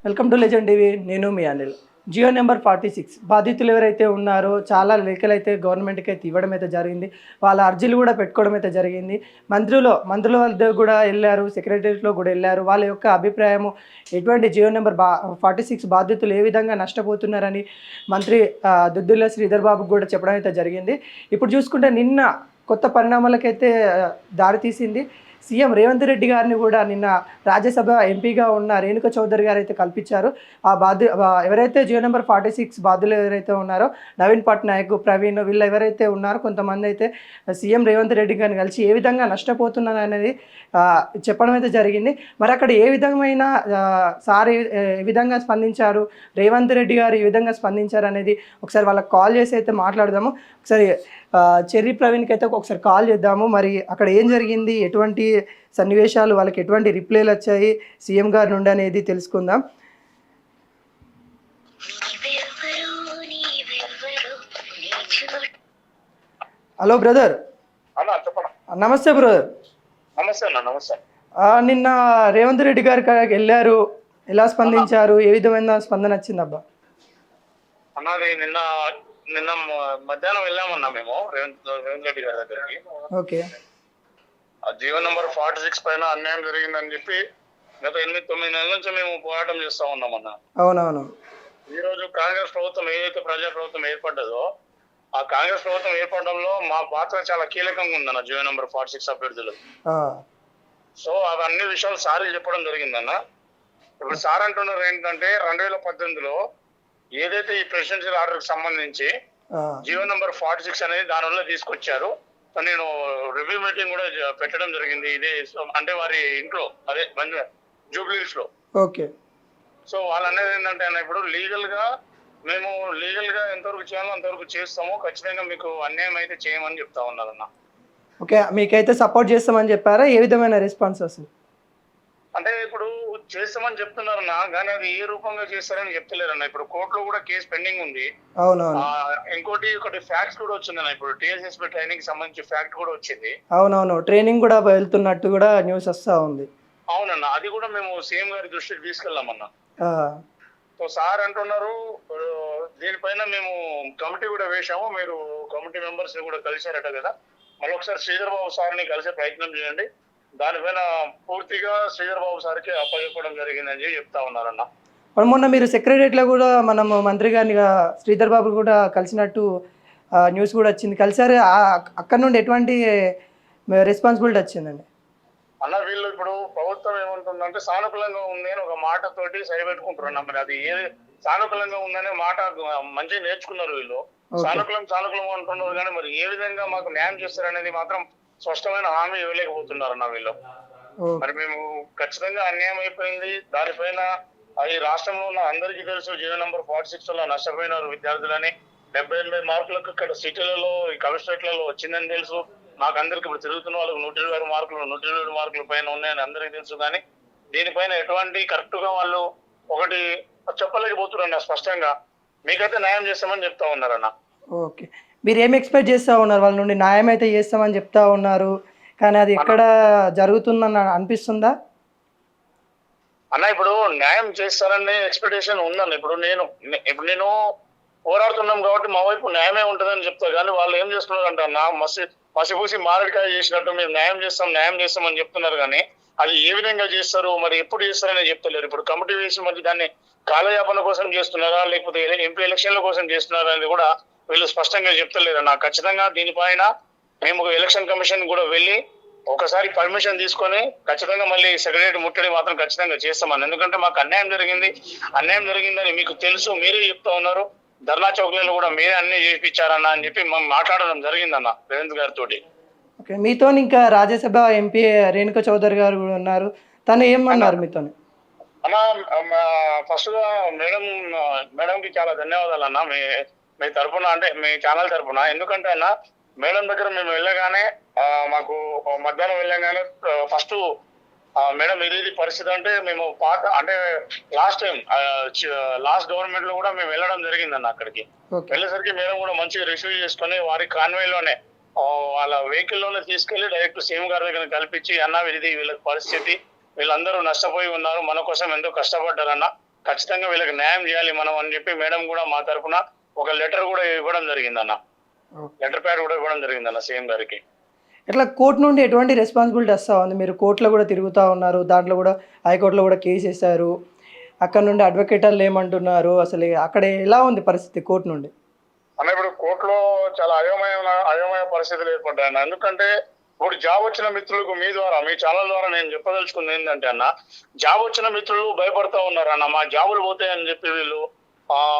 Welcome to legend TV. నేను మీ Anil. Jio number 46 బాధితులు ఎవరైతే ఉన్నారో చాలా లేఖలు అయితే గవర్నమెంట్కి అయితే ఇవ్వడం అయితే జరిగింది. వాళ్ళ అర్జీలు కూడా పెట్టుకోవడం అయితే జరిగింది. మంత్రుల వద్ద కూడా వెళ్ళారు, సెక్రటరీలో కూడా వెళ్ళారు. వాళ్ళ యొక్క అభిప్రాయము ఎటువంటి జియో నెంబర్ 46 బాధితులు ఏ విధంగా నష్టపోతున్నారని మంత్రి దుద్దిల్ల శ్రీధర్ బాబుకు కూడా చెప్పడం అయితే జరిగింది. ఇప్పుడు చూసుకుంటే నిన్న కొత్త పరిణామాలకైతే దారితీసింది. సీఎం రేవంత్ రెడ్డి గారిని కూడా నిన్న రాజ్యసభ ఎంపీగా ఉన్న రేణుక చౌదరి గారు అయితే కల్పించారు. ఎవరైతే జియో నెంబర్ 46 బాధ్యులు ఎవరైతే ఉన్నారో నవీన్ పట్నాయక్, ప్రవీణ్ వీళ్ళు ఎవరైతే ఉన్నారో కొంతమంది అయితే సీఎం రేవంత్ రెడ్డి గారిని కలిసి ఏ విధంగా నష్టపోతున్నారు అనేది చెప్పడం అయితే జరిగింది. మరి అక్కడ ఏ విధమైన సార్ ఏ విధంగా స్పందించారు, రేవంత్ రెడ్డి గారు ఏ విధంగా స్పందించారు అనేది ఒకసారి వాళ్ళకి కాల్ చేసి అయితే మాట్లాడదాము. ఒకసారి చెర్రీ ప్రవీణ్కి అయితే ఒకసారి కాల్ చేద్దాము. మరి అక్కడ ఏం జరిగింది, ఎటువంటి సన్నివేశాలు, వాళ్ళకి ఎటువంటి రిప్లైలు వచ్చాయి సీఎం గారి నుండి అనేది తెలుసుకుందాం. Hello brother. నమస్తే బ్రదర్. నమస్తే అన్న. నమస్తే. నిన్న రేవంత్ రెడ్డి గారి వెళ్ళారు, ఎలా స్పందించారు, ఏ విధమైన స్పందన వచ్చింది అబ్బా? అన్నది నిన్న నిన్న మధ్యాహ్నం వెళ్ళామన్నా మేము రేవంత్ రెడ్డి గారి దగ్గరికి. ఓకే. ఆ జియో నెంబర్ 46 పైన అన్యాయం జరిగిందని చెప్పి గత 8-9 నెలల నుంచి మేము పోరాటం చేస్తా ఉన్నామన్నా. అవునవును. ఈ రోజు కాంగ్రెస్ ప్రభుత్వం ఏదైతే ప్రజా ప్రభుత్వం ఏర్పడ్డదో ఆ కాంగ్రెస్ ప్రభుత్వం ఏర్పడడంలో మా పాత్ర చాలా కీలకంగా ఉందన్న జియో నెంబర్ 46 అభ్యర్థులు. సో అవి అన్ని విషయాలు సార్ చెప్పడం జరిగిందన్న. ఇప్పుడు సార్ అంటున్నారు ఏంటంటే 2018లో ఏదైతే ఈ ప్రెసిడెన్షియల్ ఆర్డర్ కి సంబంధించి జియో నెంబర్ 46 అనేది దానివల్ల తీసుకొచ్చారు. నేను రివ్యూ మీటింగ్ కూడా పెట్టడం జరిగింది ఇదే, అంటే వారి ఇంట్లో, అదే జూబ్లీహిల్స్ లో. ఓకే. సో వాళ్ళు అనేది ఏంటంటే ఇప్పుడు మేము లీగల్ గా ఎంతవరకు చేయాలో అంతవరకు చేస్తాము, ఖచ్చితంగా మీకు అన్యాయం అయితే చేయమని చెప్తా ఉన్నారన్న. ఓకే, మీకైతే సపోర్ట్ చేస్తామని చెప్పారా? ఏ విధమైన రెస్పాన్స్ వస్తుంది? అంటే ఇప్పుడు చేస్తామని చెప్తున్నారన్న, కానీ అది ఏ రూపంగా చేస్తారని చెప్తలేరన్న. ఇప్పుడు కోర్టులో కూడా కేసు పెండింగ్ ఉంది. అవునవును. ఒకటి ఫ్యాక్ట్స్ కూడా వచ్చిందన్న. ఇప్పుడు టీఎస్ఎస్పీ ట్రైనింగ్ సంబంధించి ఫ్యాక్ట్ కూడా వచ్చింది. అవునవును, ట్రైనింగ్ కూడా వెళ్తున్నట్టు కూడా న్యూస్ వస్తా ఉంది. అవునన్న, అది కూడా మేము సీఎం గారి దృష్టికి తీసుకెళ్ళామన్నా. సో సార్ అంటున్నారు దీనిపైన మేము కమిటీ కూడా వేశాము, మీరు కమిటీ మెంబర్స్ ని కూడా కలిశారట కదా, మళ్ళీ ఒకసారి శ్రీధర్ బాబు సార్ని కలిసే ప్రయత్నం చేయండి, దానిపైన పూర్తిగా శ్రీధర్ బాబు సార్కి అప్పచెప్పడం జరిగిందని చెప్పి చెప్తా ఉన్నారన్న. మొన్న మీరు సెక్రటరియట్లో కూడా మనం మంత్రి గారిని శ్రీధర్ బాబు కూడా కలిసినట్టు న్యూస్ కూడా వచ్చింది. కలిసారు, అక్కడ నుండి ఎటువంటి రెస్పాన్సిబిలిటీ వచ్చిందండి? అన్న వీళ్ళు ఇప్పుడు ప్రభుత్వం ఏమంటుందంటే సానుకూలంగా ఉంది అని ఒక మాటతోటి సరిపెట్టుకుంటున్నారు. మరి అది ఏ సానుకూలంగా ఉందనే మాట మంచిగా నేర్చుకున్నారు వీళ్ళు. సానుకూలం అంటున్నారు, కానీ మరి ఏ విధంగా మాకు న్యాయం చేస్తారనేది మాత్రం స్పష్టమైన హామీ ఇవ్వలేకపోతున్నారన్న వీళ్ళు. మరి మేము ఖచ్చితంగా అన్యాయం అయిపోయింది, దానిపైన ఈ రాష్ట్రంలో ఉన్న అందరికీ తెలుసు జియో నెంబర్ 46 లో నష్టపోయినారు విద్యార్థులని. 70-80 మార్కులకు ఇక్కడ సిటీలలో కమిషనరేట్లలో వచ్చిందని తెలుసు. మాకు అందరికి ఇప్పుడు తిరుగుతున్న వాళ్ళకి 120 మార్కుల పైన ఉన్నాయని అందరికీ తెలుసు. కానీ దీనిపైన ఎటువంటి కరెక్ట్ గా వాళ్ళు ఒకటి చెప్పలేకపోతున్నారు స్పష్టంగా. మీకైతే న్యాయం చేస్తామని చెప్తా ఉన్నారన్న. ఓకే, మీరు ఏం ఎక్స్పెక్ట్ చేస్తూ ఉన్నారు వాళ్ళ నుండి? న్యాయం అయితే చేస్తామని చెప్తా ఉన్నారు, కానీ అది ఎక్కడ జరుగుతుందని అనిపిస్తుందా అన్న? ఇప్పుడు న్యాయం చేస్తారని ఎక్స్పెక్టేషన్ ఉందన్న. ఇప్పుడు నేను పోరాడుతున్నాం కాబట్టి మా వైపు న్యాయమే ఉంటుందని చెప్తా, కానీ వాళ్ళు ఏం చేస్తున్నారు అంటే అన్న, మసిపూసి మారడికాయ చేసినట్టు మీరు న్యాయం చేస్తాం అని చెప్తున్నారు, కానీ అది ఏ విధంగా చేస్తారు, మరి ఎప్పుడు చేస్తారని చెప్తలేరు. ఇప్పుడు కమిటీ వేసి మరి దాన్ని కాలయాపన కోసం చేస్తున్నారా, లేకపోతే ఎంపీ ఎలక్షన్ల కోసం చేస్తున్నారా అనేది కూడా వీళ్ళు స్పష్టంగా చెప్తలేరు. నాకు ఖచ్చితంగా దీనిపైన మేము ఎలక్షన్ కమిషన్ కూడా వెళ్ళి ఒకసారి పర్మిషన్ తీసుకొని ఖచ్చితంగా మళ్ళీ సెక్రటరీ ముట్టడి మాత్రం ఖచ్చితంగా చేస్తామని. ఎందుకంటే మాకు అన్యాయం జరిగిందని మీకు తెలుసు, మీరే చెప్తా ఉన్నారు. ధర్నా చౌక్లలో కూడా మీరే అన్ని చేయించారన్న అని చెప్పి మనం మాట్లాడడం జరిగిందన్న రేవంత్ గారితో. ఓకే, మీతో ఇంకా రాజ్యసభ ఎంపీ రేణుక చౌదరి గారు కూడా ఉన్నారు, తను ఏమన్నారు మీతో? అన్న ఫస్ట్ గా మేడం కి చాలా ధన్యవాదాలు అన్న, మీ తరఫున, అంటే మీ ఛానల్ తరఫున. ఎందుకంటే అన్న మేడం దగ్గర మేము వెళ్ళగానే మాకు మధ్యాహ్నం వెళ్ళగానే ఫస్ట్ మేడం ఇది పరిస్థితి అంటే మేము లాస్ట్ గవర్నమెంట్ లో కూడా మేము వెళ్ళడం జరిగిందన్న. అక్కడికి వెళ్ళేసరికి మేడం కూడా మంచిగా రిసీవ్ చేసుకుని వారి కాన్వేలోనే వాళ్ళ వెహికల్ లోనే తీసుకెళ్లి డైరెక్ట్ సీఎం గారి దగ్గర కల్పించి, అన్న ఇది వీళ్ళ పరిస్థితి, వీళ్ళందరూ నష్టపోయి ఉన్నారు, మన కోసం ఎంతో కష్టపడ్డారన్న, ఖచ్చితంగా వీళ్ళకి న్యాయం చేయాలి మనం అని చెప్పి మేడం కూడా మా తరఫున ఒక లెటర్ కూడా ఇవ్వడం జరిగిందన్న. లెటర్ ప్యాడ్ కూడా ఇవ్వడం జరిగిందన్న సీఎం గారికి. ఇట్లా కోర్టు నుండి ఎటువంటి రెస్పాన్సిబిలిటీ వస్తూ ఉంది? మీరు కోర్టులో కూడా తిరుగుతూ ఉన్నారు, దాంట్లో కూడా హైకోర్టులో కూడా కేసు వేశారు, అక్కడ నుండి అడ్వకేటర్లు ఏమంటున్నారు, అసలు అక్కడ ఎలా ఉంది పరిస్థితి కోర్టు నుండి? అన్న ఇప్పుడు కోర్టులో చాలా అయోమయ పరిస్థితులు ఏర్పడ్డాయన్న. ఎందుకంటే ఇప్పుడు జాబ్ వచ్చిన మిత్రులకు మీ ద్వారా, మీ ఛానల్ ద్వారా నేను చెప్పదలుచుకుంది ఏంటంటే అన్న, జాబ్ వచ్చిన మిత్రులు భయపడతా ఉన్నారు అన్న. మా జాబులు పోతాయని చెప్పి వీళ్ళు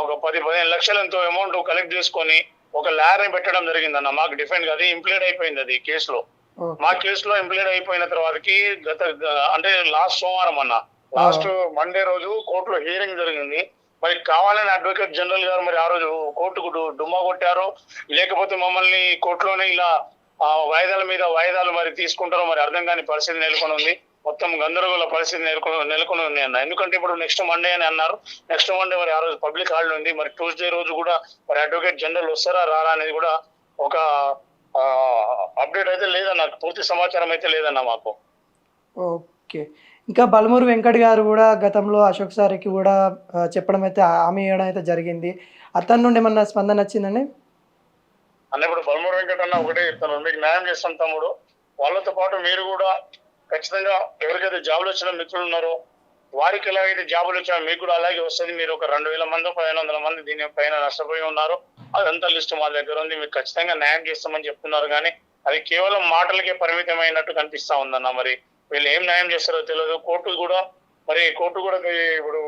ఒక 10-15 లక్షలు ఎంతో అమౌంట్ కలెక్ట్ చేసుకొని ఒక ల్యార్ని పెట్టడం జరిగిందన్న. మాకు డిఫెండ్ అది ఇంప్లీడ్ అయిపోయింది అది కేసులో. మా కేసులో ఇంప్లీడ్ అయిపోయిన తర్వాతకి అంటే లాస్ట్ సోమవారం అన్న, లాస్ట్ మండే రోజు కోర్టులో హియరింగ్ జరిగింది. మరి కావాలని అడ్వకేట్ జనరల్ గారు మరి ఆ రోజు కోర్టుకు డుమ్మా కొట్టారో, లేకపోతే మమ్మల్ని కోర్టులోనే ఇలా వాయిదాలు మరి తీసుకుంటారో మరి అర్థం కాని పరిస్థితి నెలకొని ఉంది. మొత్తం గందరగోళ పరిస్థితి నెలకొని ఉంది అన్న. ఎందుకంటే ఇప్పుడు నెక్స్ట్ మండే అని అన్నారు. నెక్స్ట్ మండే మరి ఆ రోజు పబ్లిక్ హాలిడే ఉంది. మరి ట్యూస్డే రోజు కూడా మరి అడ్వకేట్ జనరల్ వస్తారా రారా అనేది కూడా ఒక అప్డేట్ అయితే లేదన్న, పూర్తి సమాచారం అయితే లేదన్న మాకు. ఓకే. ఇంకా బలమూరు వెంకట్ గారు కూడా గతంలో అశోక్ సార్కి కూడా చెప్పడం అయితే, హామీ ఇవ్వడం అయితే జరిగింది. అతని నుండి ఏమన్నా స్పందన వచ్చిందండి? అన్న ఇప్పుడు బలమూరు వెంకట్ అన్న ఒకటే చెప్తాను, మీకు న్యాయం చేస్తాం తమ్ముడు. వాళ్ళతో పాటు మీరు కూడా ఖచ్చితంగా ఎవరికైతే జాబులు వచ్చిన మిత్రులు ఉన్నారో వారికి ఎలాగైతే జాబులు వచ్చా మీకు కూడా అలాగే వస్తుంది. మీరు ఒక 2000 మంది 1500 మంది దీని పైన నష్టపోయి ఉన్నారు. అదంతా లిస్టు మా దగ్గర ఉంది. మీకు ఖచ్చితంగా న్యాయం చేస్తామని చెప్తున్నారు, కానీ అది కేవలం మాటలకే పరిమితమైనట్టు కనిపిస్తా ఉందన్న. మరి వీళ్ళు ఏం న్యాయం చేస్తారో తెలియదు. కోర్టు కూడా ఇప్పుడు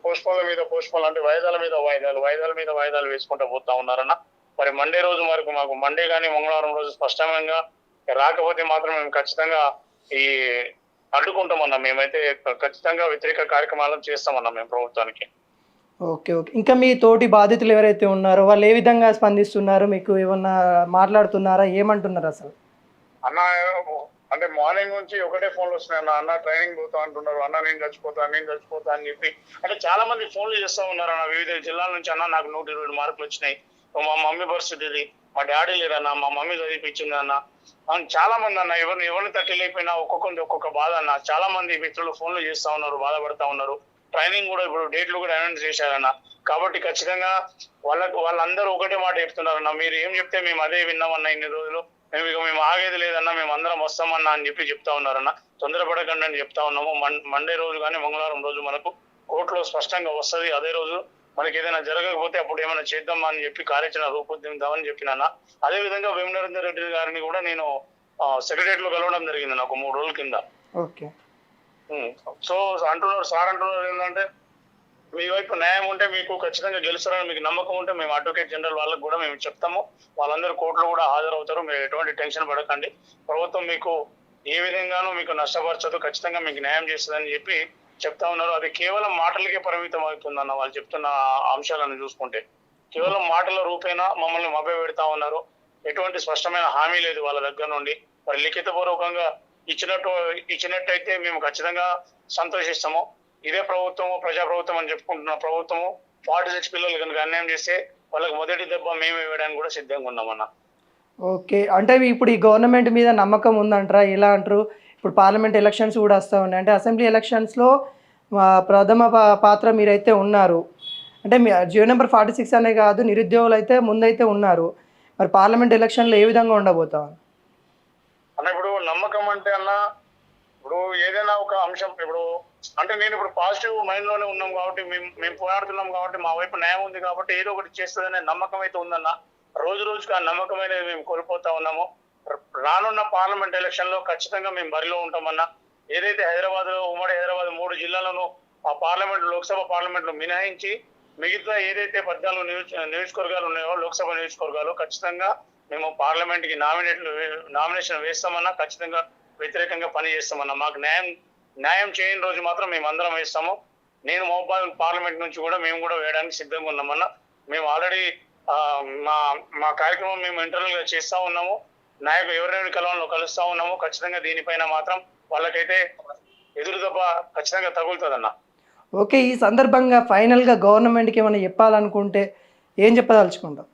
పోస్ట్పోన్ల అంటే వాయిదాల మీద వాయిదాలు వేసుకుంటూ పోతా ఉన్నారన్న. మరి మండే రోజు మాకు మండే కానీ మంగళవారం రోజు స్పష్టంగా రాకపోతే మాత్రం మేము ఖచ్చితంగా అడ్డుకుంటామన్నా. మేమైతే ఖచ్చితంగా వ్యతిరేక కార్యక్రమాలను చేస్తామన్నా మేము ప్రభుత్వానికి. ఓకే. ఇంకా మీ తోటి బాధితులు ఎవరైతే ఉన్నారో వాళ్ళు ఏ విధంగా స్పందిస్తున్నారు? మీకు ఏమన్నా మాట్లాడుతున్నారా? ఏమంటున్నారు అసలు? అన్న అంటే మార్నింగ్ నుంచి ఒకటే ఫోన్లు వస్తున్నాయి అన్న ట్రైనింగ్ పోతా అంటున్నారు, అన్న నేను చచ్చిపోతా అని చెప్పి. అంటే చాలా మంది ఫోన్లు చేస్తా ఉన్నారు అన్న, వివిధ జిల్లాల నుంచి. అన్న నాకు 120 మార్కులు వచ్చినాయి, మా మమ్మీ పరిస్థితి ఇది, మా డాడీ లేరన్న, మా మమ్మీ చదివిపించింది అన్న. చాలా మంది అన్న, ఎవరిని తట్టిలేకపోయినా ఒక్కొక్క బాధ అన్న. చాలా మంది మిత్రులు ఫోన్లు చేస్తా ఉన్నారు, బాధపడతా ఉన్నారు. ట్రైనింగ్ కూడా ఇప్పుడు డేట్లు కూడా అనౌన్స్ చేశారన్న. కాబట్టి ఖచ్చితంగా వాళ్ళందరూ ఒకటే మాట చెప్తున్నారన్న, మీరు ఏం చెప్తే మేము అదే విన్నామన్నా ఇన్ని రోజులు, మేము ఆగేది లేదన్నా, మేము అందరం వస్తామన్నా అని చెప్తా ఉన్నారన్న. తొందరపడకండి అని చెప్తా ఉన్నాము. మండే రోజు కానీ మంగళవారం రోజు మనకు కోర్టులో స్పష్టంగా వస్తుంది. అదే రోజు మనకి ఏదైనా జరగకపోతే అప్పుడు ఏమైనా చేద్దామా అని చెప్పి కార్యాచరణ రూపొందిద్దామని చెప్పినా. అదే విధంగా వేమనరేందర్ రెడ్డి గారిని కూడా నేను సెక్రటరియట్ లో కలవడం జరిగింది నాకు 3 రోజుల కింద. సో అంటున్నారు ఏంటంటే, మీ వైపు న్యాయం ఉంటే మీకు ఖచ్చితంగా గెలుస్తారని మీకు నమ్మకం ఉంటే మేము అడ్వకేట్ జనరల్ వాళ్ళకు కూడా మేము చెప్తాము. వాళ్ళందరూ కోర్టులో కూడా హాజరవుతారు. మీరు ఎటువంటి టెన్షన్ పడకండి. ప్రభుత్వం మీకు ఏ విధంగానూ మీకు నష్టపరచదు, ఖచ్చితంగా మీకు న్యాయం చేస్తుందని చెప్పి చెప్తా ఉన్నారు. అది కేవలం మాటలకే పరిమితం అవుతుందన్న. వాళ్ళు చెప్తున్న అంశాలను చూసుకుంటే కేవలం మాటల రూపేణా మమ్మల్ని మభ్య పెడతా ఉన్నారు. ఎటువంటి స్పష్టమైన హామీ లేదు వాళ్ళ దగ్గర నుండి. మరి లిఖితపూర్వకంగా ఇచ్చినట్టయితే మేము ఖచ్చితంగా సంతోషిస్తాము. ఇదే ప్రభుత్వము ప్రజాప్రభుత్వం అని చెప్పుకుంటున్న ప్రభుత్వము 46 పిల్లలు కనుక అన్యాయం చేస్తే వాళ్ళకి మొదటి దెబ్బ మేము ఇవ్వడానికి కూడా సిద్ధంగా ఉన్నామన్న. ఓకే. అంటే ఇప్పుడు ఈ గవర్నమెంట్ మీద నమ్మకం ఉందంటారా? ఎలా అంటారు? ఇప్పుడు పార్లమెంట్ ఎలక్షన్స్ కూడా వస్తూ ఉన్నాయి. అంటే అసెంబ్లీ ఎలక్షన్స్లో ప్రథమ పాత్ర మీరైతే ఉన్నారు. అంటే మీ జియో నెంబర్ 46 అనే కాదు, నిరుద్యోగులు అయితే ముందైతే ఉన్నారు. మరి పార్లమెంట్ ఎలక్షన్లో ఏ విధంగా ఉండబోతాం అన్న? ఇప్పుడు నమ్మకం అంటే అన్న, ఇప్పుడు ఏదైనా ఒక అంశం ఇప్పుడు అంటే నేను ఇప్పుడు పాజిటివ్ మైండ్ లోనే ఉన్నాం కాబట్టి, మేము పోరాడుతున్నాం కాబట్టి, మా వైపు న్యాయం ఉంది కాబట్టి ఏదో ఒకటి చేస్తుందనే నమ్మకం అయితే ఉందన్న. రోజు రోజుకి ఆ నమ్మకం అనేది మేము కోల్పోతా ఉన్నాము. రానున్న పార్లమెంట్ ఎలక్షన్ లో ఖచ్చితంగా మేము బరిలో ఉంటామన్నా. ఏదైతే ఉమ్మడి హైదరాబాద్ 3 జిల్లాలను ఆ లోక్సభ పార్లమెంట్ లో మినహాయించి మిగతా ఏదైతే 14 నియోజకవర్గాలు ఉన్నాయో లోక్సభ నియోజకవర్గాలు ఖచ్చితంగా మేము పార్లమెంట్ కి నామినేషన్ వేస్తామన్నా, ఖచ్చితంగా వ్యతిరేకంగా పని చేస్తామన్నా. మాకు న్యాయం చేయని రోజు మాత్రం మేము అందరం వేస్తాము. నేను మహబూబాబాద్ పార్లమెంట్ నుంచి కూడా మేము కూడా వేయడానికి సిద్ధంగా ఉన్నామన్నా. మేము ఆల్రెడీ మా కార్యక్రమం మేము ఇంటర్నల్ గా చేస్తా ఉన్నాము. నాయకులు ఎవరెవరి కలవంలో కలుస్తా ఉన్నాము. ఖచ్చితంగా దీనిపైన మాత్రం వాళ్ళకైతే ఎదురు దెబ్బ ఖచ్చితంగా తగులుతుందన్న. ఓకే. ఈ సందర్భంగా ఫైనల్గా గవర్నమెంట్కి ఏమైనా చెప్పాలనుకుంటే ఏం చెప్పదలుచుకుంటాం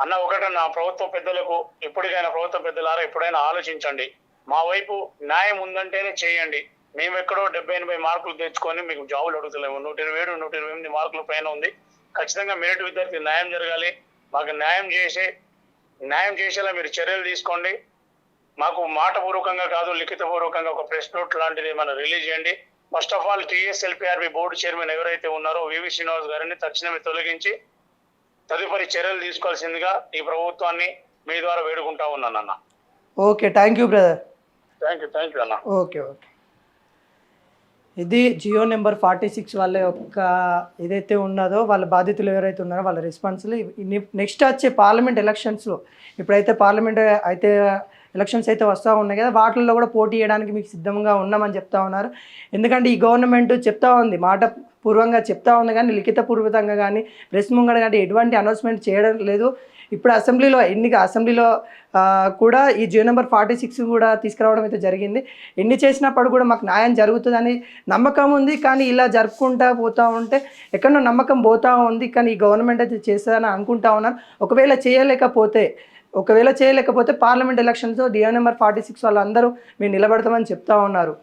అన్న? ఒకటన్నా, ప్రభుత్వ పెద్దలకు ఎప్పటికైనా ప్రభుత్వ పెద్దలారా ఎప్పుడైనా ఆలోచించండి. మా వైపు న్యాయం ఉందంటేనే చేయండి. మేము ఎక్కడో 70-80 మార్కులు తెచ్చుకొని మీకు జాబులు అడుగుతలేము. 127-128 మార్కుల పైన ఉంది. ఖచ్చితంగా మెరిట్ విద్యార్థి న్యాయం జరగాలి. మాకు న్యాయం చేసేలా మీరు చర్యలు తీసుకోండి. మాకు మాటపూర్వకంగా కాదు, లిఖితపూర్వకంగా ఒక ప్రెస్ నోట్ లాంటిది ఏమైనా రిలీజ్ చేయండి. First of all TSLPRB board chairman ఎవరైతే ఉన్నారో వివి శ్రీనివాస్ గారిని తక్షణమే తొలగించి తదుపరి చర్యలు తీసుకోవాల్సిందిగా ఈ ప్రభుత్వాన్ని మీ ద్వారా వేడుకుంటా ఉన్నాను అన్న. Okay, thank you brother. Thank you అన్న. ఓకే. ఇది జియో నెంబర్ 46 వాళ్ళ యొక్క ఏదైతే ఉన్నదో వాళ్ళ బాధితులు ఎవరైతే ఉన్నారో వాళ్ళ రెస్పాన్స్లు నెక్స్ట్ వచ్చే పార్లమెంట్ ఎలక్షన్స్లో ఇప్పుడైతే పార్లమెంట్ అయితే ఎలక్షన్స్ అయితే వస్తూ ఉన్నాయి కదా, వాటిల్లో కూడా పోటీ చేయడానికి మీకు సిద్ధంగా ఉన్నామని చెప్తా ఉన్నారు. ఎందుకంటే ఈ గవర్నమెంట్ చెప్తా ఉంది, మాట పూర్వంగా చెప్తా ఉంది కానీ లిఖితపూర్వకంగా కానీ ప్రెస్ ముంగడ కానీ ఎటువంటి అనౌన్స్మెంట్ చేయడం లేదు. ఇప్పుడు అసెంబ్లీలో కూడా ఈ జియో నెంబర్ 46 కూడా తీసుకురావడం అయితే జరిగింది. ఎన్ని చేసినప్పుడు కూడా మాకు న్యాయం జరుగుతుందని నమ్మకం ఉంది. కానీ ఇలా జరుపుకుంటా పోతూ ఉంటే ఎక్కడో నమ్మకం పోతూ ఉంది. కానీ ఈ గవర్నమెంట్ అయితే చేస్తుందని అనుకుంటా ఉన్నాను. ఒకవేళ చేయలేకపోతే పార్లమెంట్ ఎలక్షన్స్లో జియో నెంబర్ 46 వాళ్ళందరూ మేము నిలబడతామని చెప్తా ఉన్నారు.